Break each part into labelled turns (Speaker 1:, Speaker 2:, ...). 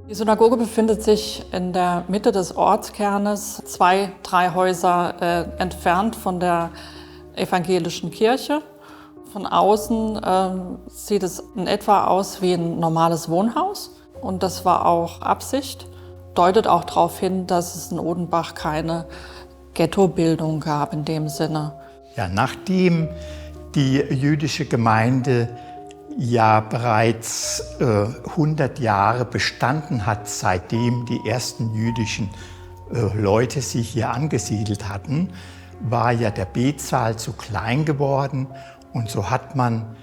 Speaker 1: Die Synagoge befindet sich in der Mitte des Ortskernes, 2, 3 Häuser entfernt von der evangelischen Kirche. Von außen sieht es in etwa aus wie ein normales Wohnhaus. Und das war auch Absicht. Deutet auch darauf hin, dass es in Odenbach keine Ghettobildung gab in dem Sinne.
Speaker 2: Ja, nachdem die jüdische Gemeinde ja bereits 100 Jahre bestanden hat, seitdem die ersten jüdischen Leute sich hier angesiedelt hatten, war ja der Betsaal zu klein geworden. Und so hat man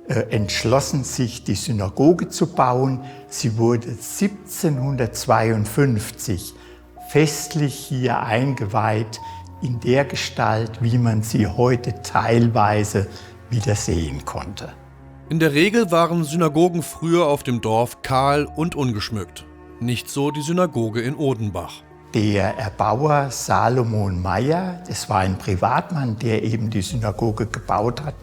Speaker 2: entschlossen, sich die Synagoge zu bauen. Sie wurde 1752 festlich hier eingeweiht, in der Gestalt, wie man sie heute teilweise wieder sehen konnte.
Speaker 3: In der Regel waren Synagogen früher auf dem Dorf kahl und ungeschmückt. Nicht so die Synagoge in Odenbach.
Speaker 2: Der Erbauer Salomon Meyer, das war ein Privatmann, der eben die Synagoge gebaut hat,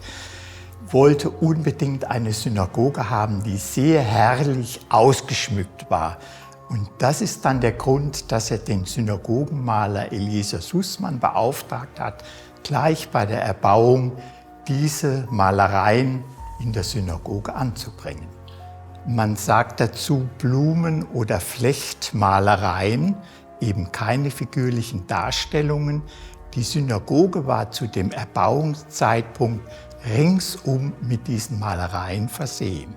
Speaker 2: wollte unbedingt eine Synagoge haben, die sehr herrlich ausgeschmückt war. Und das ist dann der Grund, dass er den Synagogenmaler Eliezer Sussmann beauftragt hat, gleich bei der Erbauung diese Malereien in der Synagoge anzubringen. Man sagt dazu Blumen- oder Flechtmalereien, eben keine figürlichen Darstellungen. Die Synagoge war zu dem Erbauungszeitpunkt ringsum mit diesen Malereien versehen.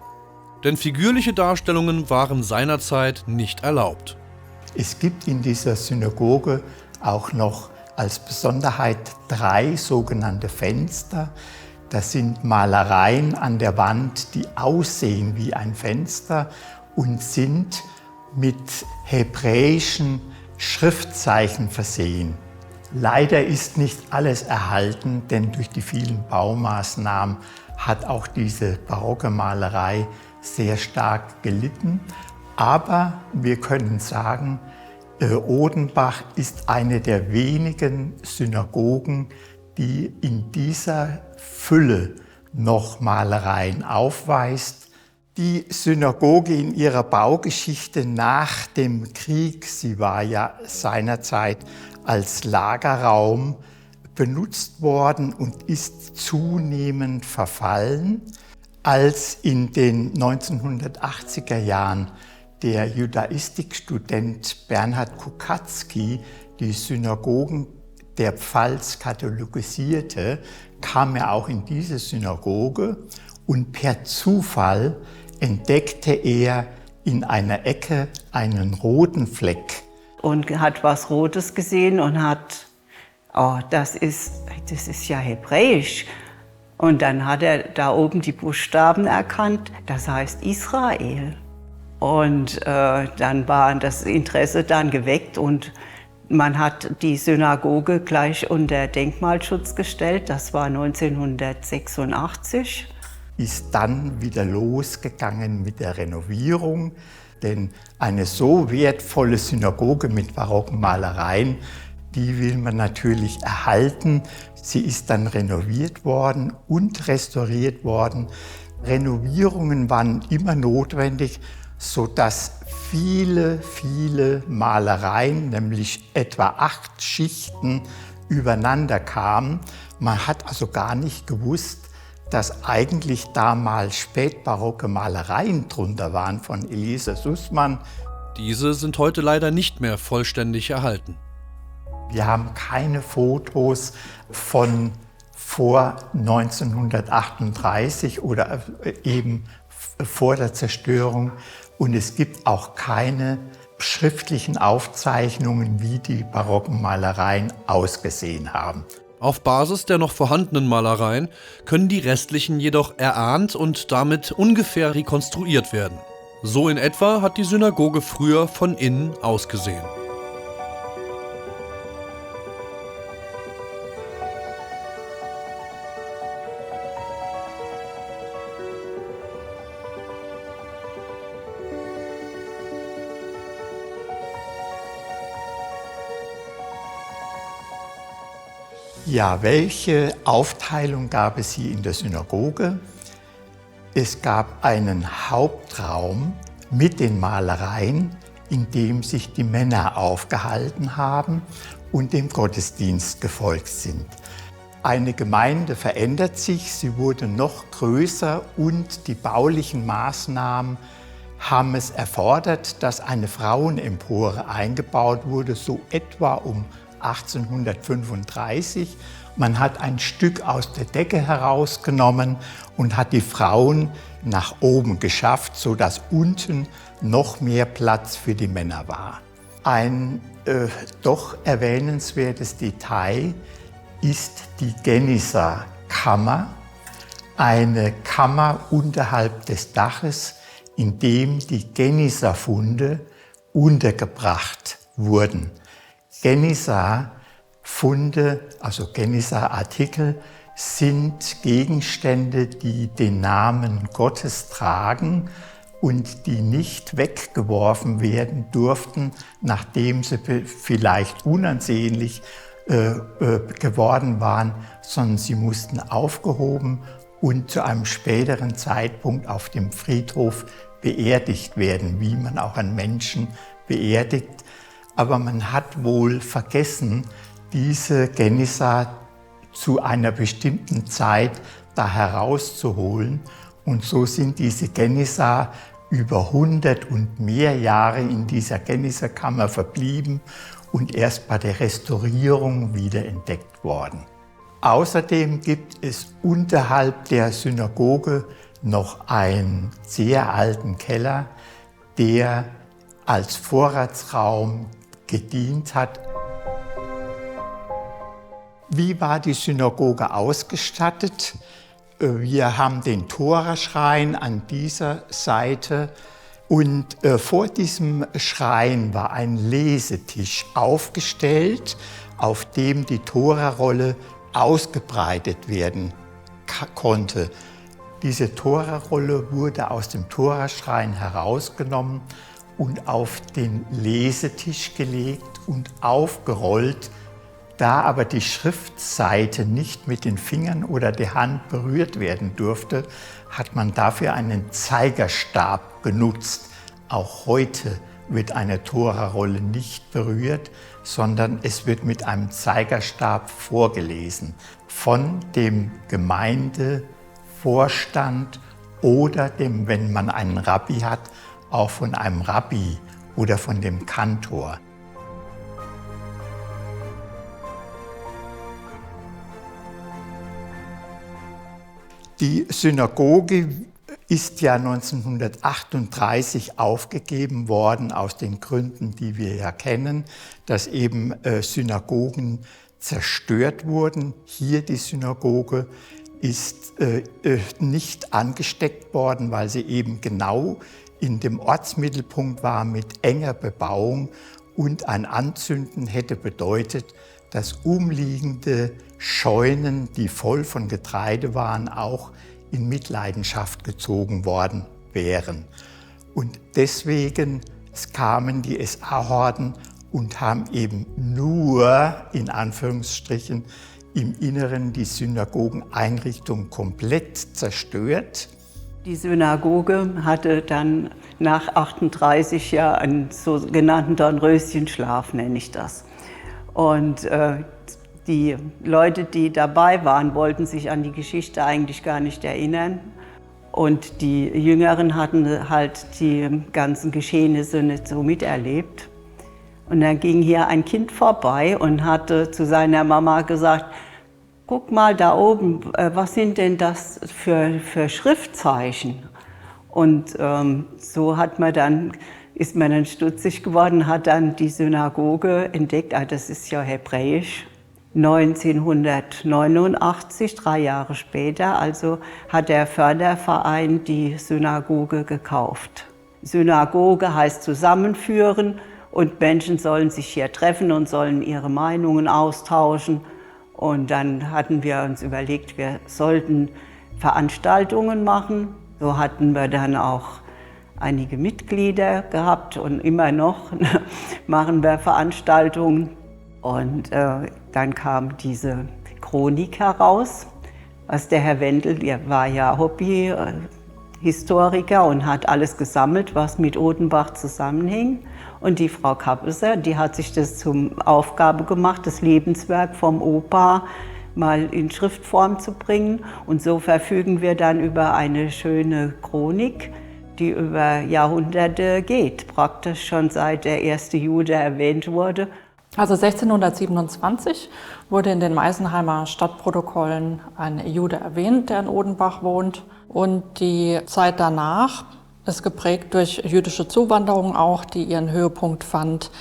Speaker 3: Denn figürliche Darstellungen waren seinerzeit nicht erlaubt.
Speaker 2: Es gibt in dieser Synagoge auch noch als Besonderheit 3 sogenannte Fenster. Das sind Malereien an der Wand, die aussehen wie ein Fenster und sind mit hebräischen Schriftzeichen versehen. Leider ist nicht alles erhalten, denn durch die vielen Baumaßnahmen hat auch diese barocke Malerei sehr stark gelitten. Aber wir können sagen, Odenbach ist eine der wenigen Synagogen, die in dieser Fülle noch Malereien aufweist. Die Synagoge in ihrer Baugeschichte nach dem Krieg, sie war ja seinerzeit als Lagerraum benutzt worden und ist zunehmend verfallen. Als in den 1980er Jahren der Judaistikstudent Bernhard Kukatzki die Synagogen der Pfalz kathologisierte, kam er auch in diese Synagoge und per Zufall entdeckte er in einer Ecke einen roten Fleck.
Speaker 4: Und hat was Rotes gesehen und hat, oh, das ist ja hebräisch. Und dann hat er da oben die Buchstaben erkannt, das heißt Israel. Und dann war das Interesse dann geweckt und man hat die Synagoge gleich unter Denkmalschutz gestellt. Das war 1986.
Speaker 2: Ist dann wieder losgegangen mit der Renovierung, denn eine so wertvolle Synagoge mit barocken Malereien, die will man natürlich erhalten. Sie ist dann renoviert worden und restauriert worden. Renovierungen waren immer notwendig, sodass viele Malereien, nämlich etwa 8 Schichten, übereinander kamen. Man hat also gar nicht gewusst, dass eigentlich damals spätbarocke Malereien drunter waren von Eliezer Sussmann.
Speaker 3: Diese sind heute leider nicht mehr vollständig erhalten.
Speaker 2: Wir haben keine Fotos von vor 1938 oder eben vor der Zerstörung. Und es gibt auch keine schriftlichen Aufzeichnungen, wie die barocken Malereien ausgesehen haben.
Speaker 3: Auf Basis der noch vorhandenen Malereien können die restlichen jedoch erahnt und damit ungefähr rekonstruiert werden. So in etwa hat die Synagoge früher von innen ausgesehen.
Speaker 2: Ja, welche Aufteilung gab es hier in der Synagoge? Es gab einen Hauptraum mit den Malereien, in dem sich die Männer aufgehalten haben und dem Gottesdienst gefolgt sind. Eine Gemeinde verändert sich, sie wurde noch größer und die baulichen Maßnahmen haben es erfordert, dass eine Frauenempore eingebaut wurde, so etwa um 1835. Man hat ein Stück aus der Decke herausgenommen und hat die Frauen nach oben geschafft, sodass unten noch mehr Platz für die Männer war. Ein doch erwähnenswertes Detail ist die Genisarkammer, eine Kammer unterhalb des Daches, in dem die Genisarfunde untergebracht wurden. Genisarfunde, also Genisarartikel, sind Gegenstände, die den Namen Gottes tragen und die nicht weggeworfen werden durften, nachdem sie vielleicht unansehnlich geworden waren, sondern sie mussten aufgehoben und zu einem späteren Zeitpunkt auf dem Friedhof beerdigt werden, wie man auch einen Menschen beerdigt. Aber man hat wohl vergessen, diese Genisar zu einer bestimmten Zeit da herauszuholen. Und so sind diese Genisar über 100 und mehr Jahre in dieser Genisarkammer verblieben und erst bei der Restaurierung wieder entdeckt worden. Außerdem gibt es unterhalb der Synagoge noch einen sehr alten Keller, der als Vorratsraum gedient hat. Wie war die Synagoge ausgestattet? Wir haben den Toraschrein an dieser Seite und vor diesem Schrein war ein Lesetisch aufgestellt, auf dem die Torarolle ausgebreitet werden konnte. Diese Torarolle wurde aus dem Toraschrein herausgenommen und auf den Lesetisch gelegt und aufgerollt. Da aber die Schriftseite nicht mit den Fingern oder der Hand berührt werden durfte, hat man dafür einen Zeigerstab genutzt. Auch heute wird eine Torarolle nicht berührt, sondern es wird mit einem Zeigerstab vorgelesen von dem Gemeindevorstand oder dem, wenn man einen Rabbi hat, auch von einem Rabbi oder von dem Kantor. Die Synagoge ist ja 1938 aufgegeben worden, aus den Gründen, die wir ja kennen, dass eben Synagogen zerstört wurden. Hier die Synagoge ist nicht angesteckt worden, weil sie eben genau in dem Ortsmittelpunkt war mit enger Bebauung und ein Anzünden hätte bedeutet, dass umliegende Scheunen, die voll von Getreide waren, auch in Mitleidenschaft gezogen worden wären. Und deswegen kamen die SA-Horden und haben eben nur, in Anführungsstrichen, im Inneren die Synagogeneinrichtung komplett zerstört.
Speaker 4: Die Synagoge hatte dann nach 38 ja einen sogenannten Dornröschenschlaf, nenne ich das. Und die Leute, die dabei waren, wollten sich an die Geschichte eigentlich gar nicht erinnern. Und die Jüngeren hatten halt die ganzen Geschehnisse nicht so miterlebt. Und dann ging hier ein Kind vorbei und hatte zu seiner Mama gesagt, guck mal da oben, was sind denn das für Schriftzeichen? Und so ist man dann stutzig geworden, hat dann die Synagoge entdeckt, das ist ja hebräisch. 1989, 3 Jahre später, also hat der Förderverein die Synagoge gekauft. Synagoge heißt zusammenführen und Menschen sollen sich hier treffen und sollen ihre Meinungen austauschen. Und dann hatten wir uns überlegt, wir sollten Veranstaltungen machen. So hatten wir dann auch einige Mitglieder gehabt und immer noch machen wir Veranstaltungen. Und dann kam diese Chronik heraus, was der Herr Wendel, der war ja Historiker und hat alles gesammelt, was mit Odenbach zusammenhing. Und die Frau Kappeser, die hat sich das zum Aufgabe gemacht, das Lebenswerk vom Opa mal in Schriftform zu bringen. Und so verfügen wir dann über eine schöne Chronik, die über Jahrhunderte geht, praktisch schon seit der erste Jude erwähnt wurde.
Speaker 1: Also 1627 wurde in den Meisenheimer Stadtprotokollen ein Jude erwähnt, der in Odenbach wohnt. Und die Zeit danach ist geprägt durch jüdische Zuwanderung auch, die ihren Höhepunkt fand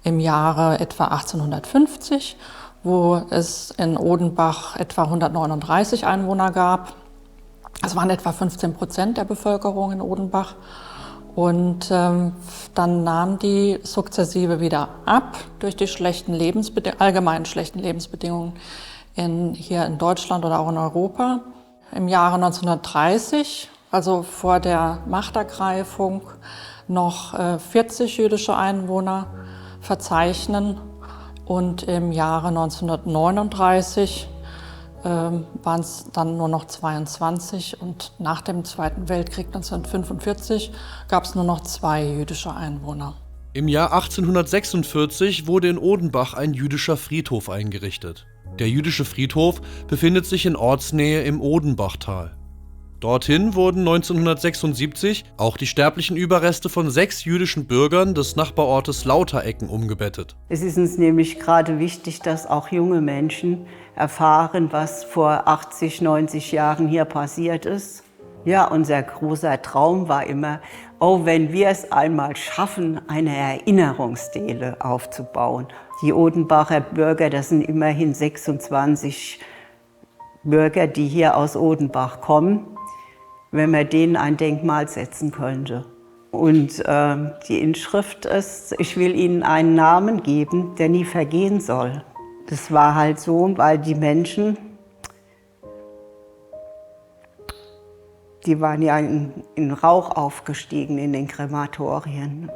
Speaker 1: im Jahre etwa 1850, wo es in Odenbach etwa 139 Einwohner gab. Das waren etwa 15% der Bevölkerung in Odenbach. Und dann nahm die sukzessive wieder ab durch die allgemein schlechten Lebensbedingungen hier in Deutschland oder auch in Europa. Im Jahre 1930, also vor der Machtergreifung, noch 40 jüdische Einwohner verzeichnen. Und im Jahre 1939 waren es dann nur noch 22 und nach dem Zweiten Weltkrieg 1945 gab es nur noch 2 jüdische Einwohner.
Speaker 3: Im Jahr 1846 wurde in Odenbach ein jüdischer Friedhof eingerichtet. Der jüdische Friedhof befindet sich in Ortsnähe im Odenbachtal. Dorthin wurden 1976 auch die sterblichen Überreste von 6 jüdischen Bürgern des Nachbarortes Lauterecken umgebettet.
Speaker 4: Es ist uns nämlich gerade wichtig, dass auch junge Menschen erfahren, was vor 80, 90 Jahren hier passiert ist. Ja, unser großer Traum war immer, oh, wenn wir es einmal schaffen, eine Erinnerungsstele aufzubauen. Die Odenbacher Bürger, das sind immerhin 26 Bürger, die hier aus Odenbach kommen, wenn man denen ein Denkmal setzen könnte. Und die Inschrift ist, ich will ihnen einen Namen geben, der nie vergehen soll. Das war halt so, weil die Menschen, die waren ja in Rauch aufgestiegen in den Krematorien.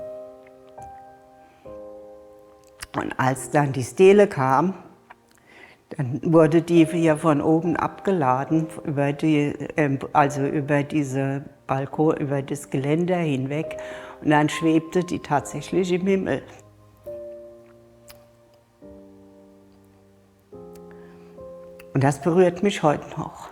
Speaker 4: Und als dann die Stele kam, dann wurde die hier von oben abgeladen, über diese Balkon, über das Geländer hinweg. Und dann schwebte die tatsächlich im Himmel. Und das berührt mich heute noch.